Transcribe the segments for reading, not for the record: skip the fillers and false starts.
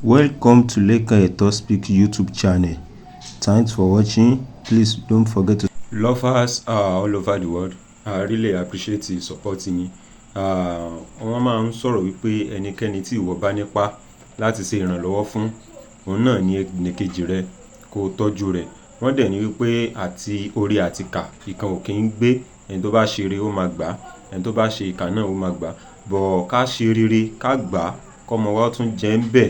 Welcome to Lenu Speak YouTube channel. Thanks for watching. Please don't forget to lovers all over the world. I really appreciate the supporting yín. Wọ́n máa ń sọ̀rọ̀ wípé ẹnikẹ́ni tí ìwọ bá nípa láti ṣe ìrànlọ́wọ́ fún òun náà ní ẹnìkejì rẹ kó tọ́jú rẹ̀. Wọ́n dẹ̀ ní wípé àti orí àti ìkà ìkan ò kí ń gbé. Ẹni tó bá ṣe rere ó máa gbà, ẹni tó bá ṣe ìkà náà ó máa gbà. Bọ̀ ká ṣe rere ká gbà kọ́mọ wa tún jẹ́ ń bẹ̀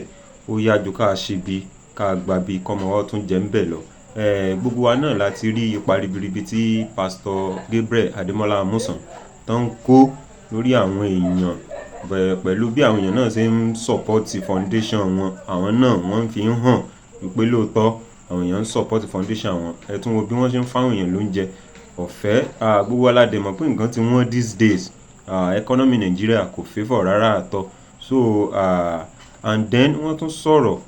ó yá ju ká ṣe bí ká gbà bí kọ́mọ wa tún jẹ́ ń bẹ̀ lọ. Gbogbo wa náà láti rí ipa ribiribi tí Pastor Gabriel Adémọ́lá Amusan tó ń kó lórí àwọn èèyàn pẹ̀lú bí àwọn èèyàn náà ṣe ń support foundation wọn. Àwọn náà wọ́n fi ń hàn wípé lóòótọ́ àwọn èèyàn ń support foundation wọn. Ẹ tún wo bí wọ́n ṣe ń fáwọn èèyàn lóúnjẹ ọ̀fẹ́. Gbogbo wa la dẹ̀ mọ̀ pé nǹkan tí wọ́n these days economy Nigeria kò favour rárá àtọ́. So and then wọ́n tún sọ̀rọ̀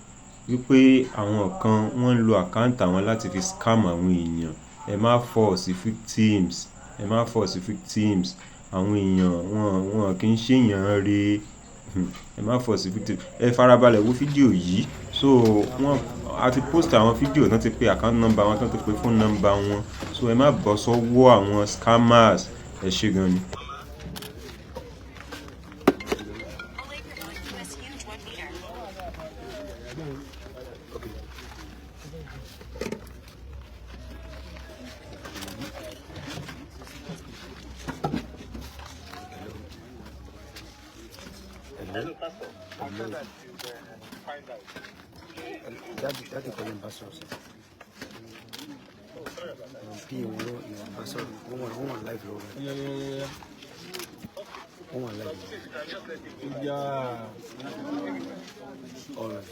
wípé àwọn kan wọ́n ń lo àkáǹtì àwọn láti fi scam àwọn èèyàn. Ẹ má fall sí victims, ẹ má fall sí victims. Àwọn èèyàn wọn kì í ṣe èèyàn re. Ẹ má fall sí victims. Ẹ farabalẹ̀ wo fídíò yìí. So wọ́n a ti post àwọn fídíò tán ti pe account number wọn, tán ti pe phone number wọn. So ẹ má bọ́ sọ́wọ́ àwọn scammers. Ẹ ṣé gan ni. Hello, Pastor. After that, you find out. That is calling Pastor. Oh, sorry about that. Pastor, one live road. Yeah. One live. Yeah. All right.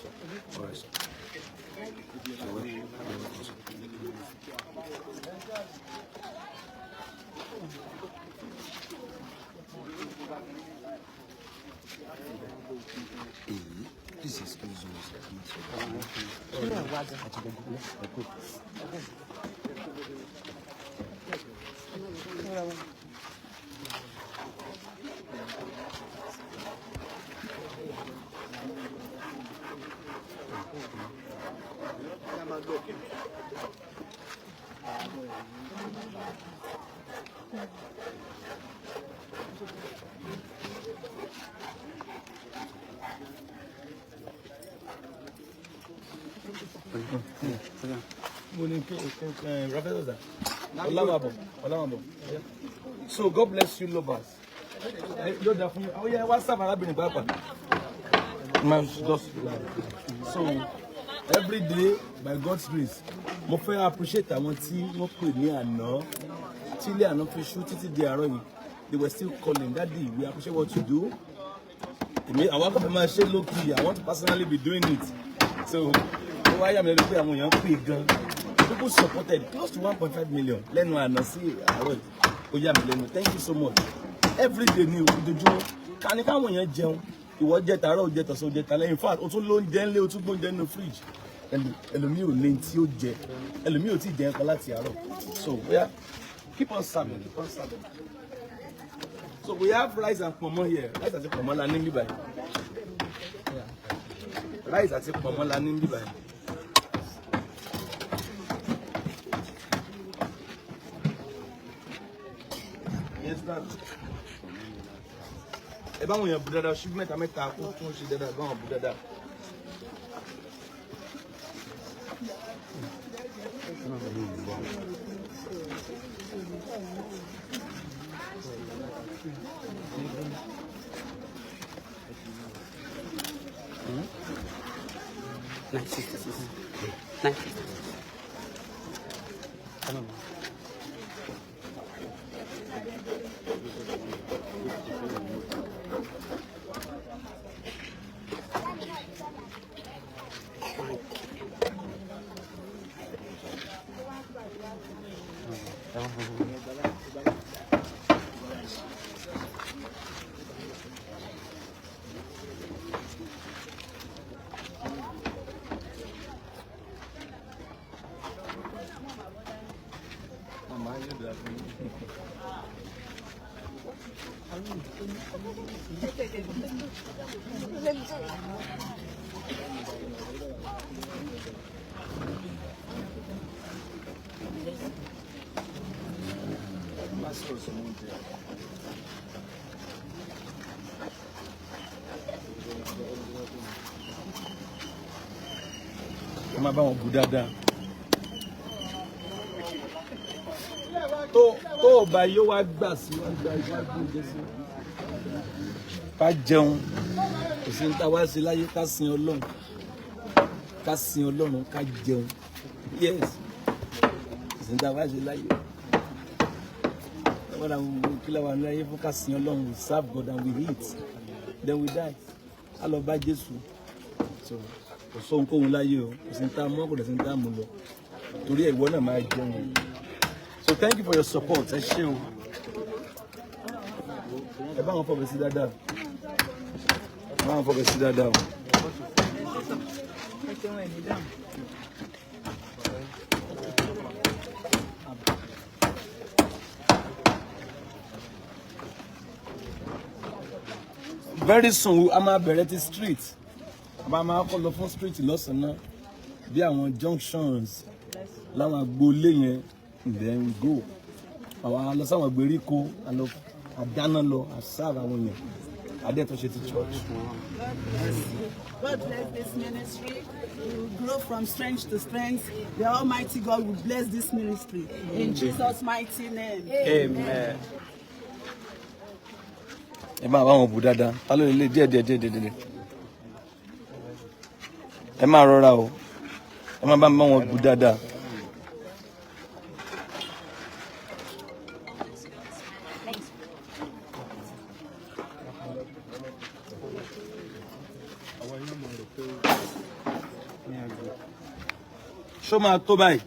Please excuse me. So God bless you, lovers. Oh yeah, what's up, Arabin Papa? So every day, by God's grace, mo fẹ́ appreciate àwọn tí wọ́n pè ní àná, tí ilé àná fi ṣú títí di àárọ̀ yìí. They were still calling. Daddy, we appreciate what you do. I want to be share low key. I want to personally be doing it. So why am I looking at my young people supported close to 1.5 million. Lenu àná sí àárọ̀ yìí. Lenu, thank you so much. Every day ni ojoojúmọ́. Ká ní káwọn èèyàn jẹun. Ìwọ jẹ tàárọ̀, ó jẹ tọ̀sán, ó jẹ tálẹ́. In fact, ó tún ló ń jẹ ńlé, ó tún gbóúnjẹ nínú fridge. Ẹlòmíì ò lè tí ó jẹ. Ẹlòmíì ò tí jẹ nǹkan láti àárọ̀. So keep on serving. So we have rice and pomo here. Rice àti pomo la ní níbí báyìí. Rice àti pomo la ní níbí báyìí. Yes, that. Ẹ bá wọn yẹn bù dáadáa, ṣíbí mẹ́ta kó tún ṣe dáadáa, bá wọn bù dáadáa. ẹ máa bá wọn bù dáadáa. tó bá yóò wá gbà sí wọn gba iwájú Jésù ká jẹun kò sí ní ta wá sí láyé ká sin Ọlọ́run ká jẹun yes kò sí ní ta wá sí láyé wọ́n àwọn kílẹ̀ wà láyé fún ká sin Ọlọ́run we serve God and we eat then we die á lọ bá Jésù so kò sóhun kóhun láyé o kò sí ní ta mọ́ kò sí ní ta mú lọ torí ẹ̀ ìwọ náà máa jẹun. So thank you for your support. Ẹ ṣé o. Ẹ bá wọn fọwọ́ sí dáadáa. Ẹ bá wọn fọwọ́ sí dáadáa. Very soon a máa bẹ̀rẹ̀ ti street. A máa kọ́ lọ fún street lọ́sàn-án bí àwọn junctions láwọn agboolé yẹn. Then we go. Our lọ sáwọn gbèríko àdáná lọ serve àwọn yẹn. Adé tó ṣe ti church. God bless this ministry. We will grow from strength to strength. The Almighty God will bless this ministry. In Jesus' mighty name. Amen. Ẹ máa bá wọn bù dáadáa. Ta ló lè díẹ̀. Ẹ máa rọra o. Ẹ máa bá wọn bù dáadáa. Ṣó máa tó báyìí.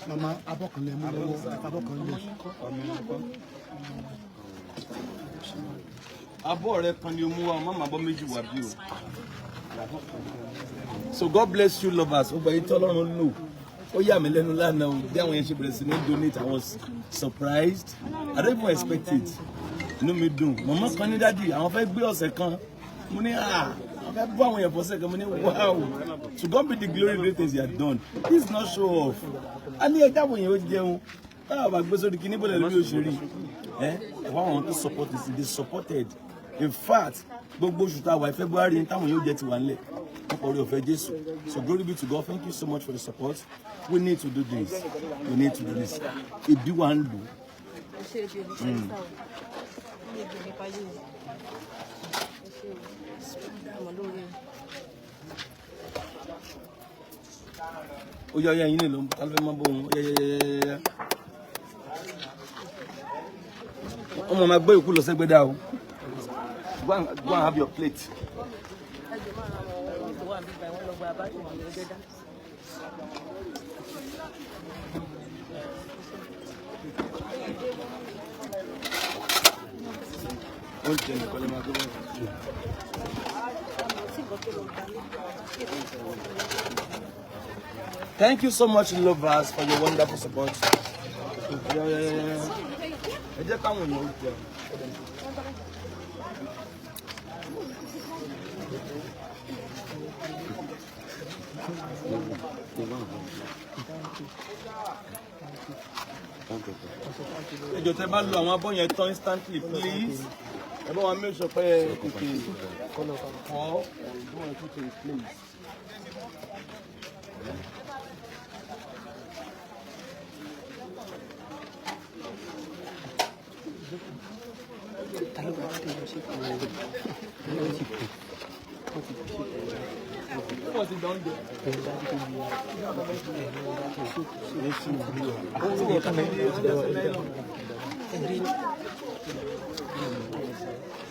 Mama, abọ́kan lè mú lọ́wọ́, abọ́kan lè. Abọ́ rẹ kan ni o mú wa, mama abọ́ méjì wá bí o. So God bless you lovers. Ó gba yín tí Ọlọ́run lò. Ó yà mí lẹ́nu lánàá o. Bí àwọn yẹn ṣe bẹ̀rẹ̀ sí ní donate, I was surprised. I don't even expect it. Inú mi dùn. Mama kan ní dádì, àwọn fẹ́ gbé ọ̀sẹ̀ kan. Mo ní àwọn fẹ́ bọ́ àwọn yẹn fọ́sẹ̀ kan. Mo ní wow. To God be the glory great things he had done. This is not show off. A ní ẹja àwọn yẹn ó jẹun. Táwọn bá gbé sórí kíní bọ́lẹ̀ lórí òṣèré. Ẹ̀wọ̀n àwọn tó support this, they supported. In fact, gbogbo oṣù tá a wà ní February ní táwọn yóò jẹ́ ti wà nílẹ̀. Orí ọ̀fẹ́ Jesu. So glory be to God. Thank you so much for the support. We need to do this. We need to do this. Ìbí wa ń lò. Ó yá yín nílò kálífẹ́ máa bọ̀ wọ́n. Yẹ́yẹ́yẹ́yẹ́. Ọmọ máa gbé ìkú lọ sẹ́gbẹ́dá o. Go and have your plate. Thank you so much, lovers, for your wonderful support. Ẹjọ́ tẹ́ bá lo àwọn abọ́ yẹn tán instantly, please. Ẹ bá wa make sure pé kòkè fọ́ please.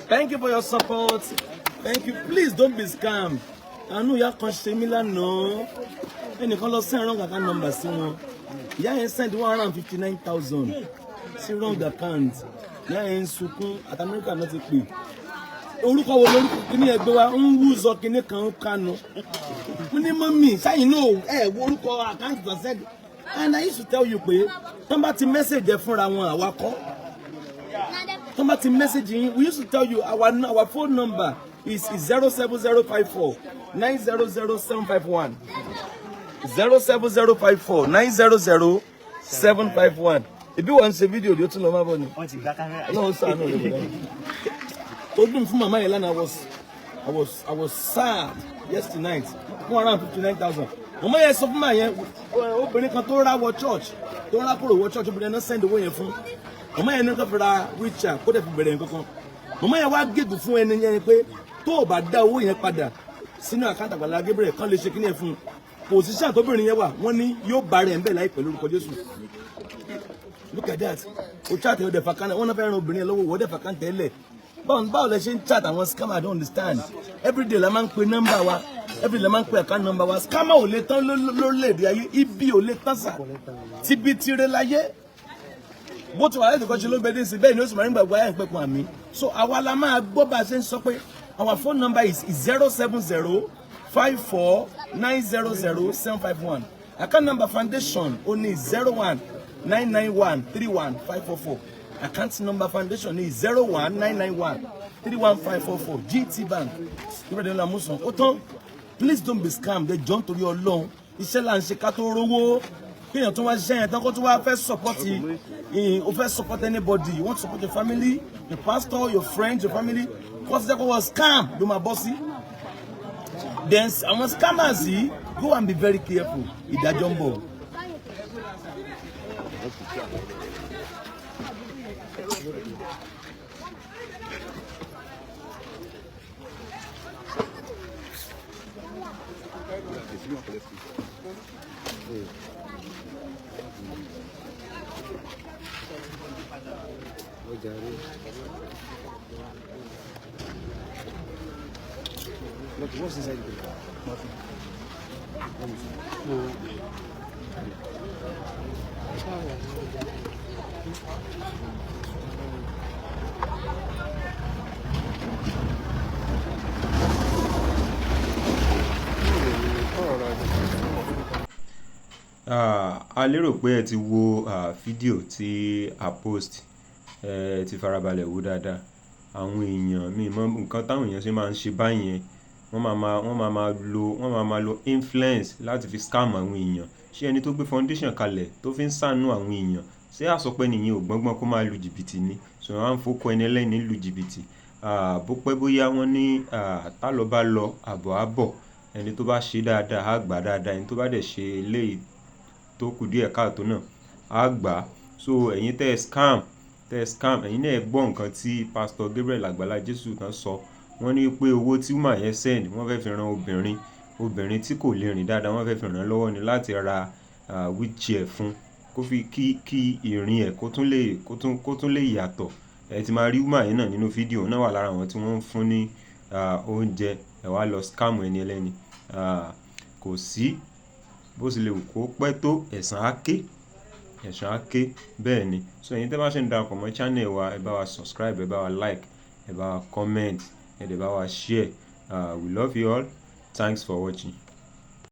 Thank you for your support. Thank you. Please don't be scammed. I know you are similar no. Any color send wrong account number sí wọn. Yeah, he sent 159,000. See wrong account. Yeah, in sunkún at America not pay. Orúkọ wo lórúkọ kíní ẹgbẹ́ wa ń wúzọ kíní kan kanu. Mo ní mọ́mí ṣáyìn náà wo orúkọ account tó said. And I used to tell you pé tán bá ti message ẹ fúnra wọn àwa kọ́. tó bá ti message yín, we used to tell you our phone number is 07054 900 751 07054 900 751. If you want to see video, you tún lọ máa bọ̀ ni. Wọ́n ti gbá kámẹ́rà. No, sir, no. Ó dùn fún màmá yẹn lánàá. I was sad yesterday night. Around 59,000. Màmá yẹn sọ fún màmá yẹn, obìnrin kan tó rà wọ church, tó rà kúrò wọ church, obìnrin náà send owó yẹn fún. Màmá yẹn ní kó fi ra wheelchair, kó dẹ̀ fi bẹ̀rẹ̀ nǹkan kan. Màmá yẹn wá gègùn fún ẹni yẹn pé tó o bá dá owó yẹn padà sínú àkáǹtì Agbala Gabriel kan lè ṣe kíní ẹ̀ fún un. Position tóbìnrin yẹn wà, wọ́n ní yóò bá rẹ̀ ń bẹ̀ láìpẹ́ lórúkọ Jésù. Look at that. O chat o defa kan wọ́n náà fẹ́ ran obìnrin yẹn lọ́wọ́, wọ́n defa kan tẹ́lẹ̀. Báwo lẹ ṣe ń chat àwọn scammer? I don't understand. Every day la máa ń pe number wa, every day la máa ń pe account number wa. Scammer ò lè tán lórílẹ̀-èdè ayé, ibi ò lè tán sà. Tibi tire láyé. Bó ti wà láti kọ́ ṣe ló gbẹ́dẹ́ sí bẹ́ẹ̀ ni ó sì máa ń gbàgbọ́ ayé ìpẹ́kun àmì. So àwa la máa gbọ́ bá a ṣe ń sọ pé our phone number is 070 54 900 751. Account number foundation only 01 991 31 544. Account number foundation is 01 991 31 544. GT Bank. Please don't be scammed. They jump to your loan. Iṣẹ́ là ń ṣe ká tó rówó. Kéèyàn tó wá ṣiṣẹ́ yẹn tán kó tó wá fẹ́ support anybody. You want to support your family, your pastor, your friends, your family. Because that was scam. Do my bossy. Then àwọn scammers yìí, go and be very careful. Ìdájọ́ ń bọ̀. Look, what's inside the bag? Nothing. A lérò pé ẹ ti wo fídíò tí a post, ti farabalẹ̀ wò dáadáa. Àwọn èèyàn mi mọ nǹkan táwọn èèyàn ṣe máa ń ṣe báyẹn. Wọ́n máa lo influence láti fi scam àwọn èèyàn. Ṣé ẹni tó gbé foundation kalẹ̀ tó fi ń ṣàánú àwọn èèyàn, ṣé àsọpẹ́ nìyẹn ò gbọ́ngbọ́n kó máa lu jìbìtì ni? So wọ́n á ń fọkọ ẹni ẹlẹ́ni lu jìbìtì. Bó pẹ́ bóyá wọ́n ní tá lọ bá lọ àbọ̀ á bọ̀. Ẹni tó bá ṣe dáadáa á gbà dáadáa, ẹni tó bá dẹ̀ ṣe eléyìí tó kù díẹ̀ káàtó náà á gbà. So ẹ̀yin tẹ́ scam, ẹ̀yin náà gbọ́ nǹkan tí Pastor Gabriel Agbala Jesu tán sọ. Wọ́n ní pé owó tí woman yẹn send, wọ́n fẹ́ fi ran obìnrin tí kò lè rìn dáadáa, wọ́n fẹ́ fi ràn lọ́wọ́ ni láti ra wheelchair fún, kó fi kí ìrìn ẹ̀ kó tún lè yàtọ̀. Ẹ ti máa rí woman yẹn náà nínú fídíò náà, wà lára àwọn tí wọ́n ń fún ní oúnjẹ. Ẹ wá lọ scam ẹni ẹlẹ́ni. Kò sí bó sì lè wù kó pẹ́ tó, ẹ̀san á ké. Bẹ́ẹ̀ ni. So ẹ̀yin tẹ́ bá ṣe ń darapọ̀ mọ́ channel wa, ẹ bá wa subscribe, ẹ bá wa like, ẹ bá wa comment, ẹ dẹ̀ bá wa share. We love you all. Thanks for watching.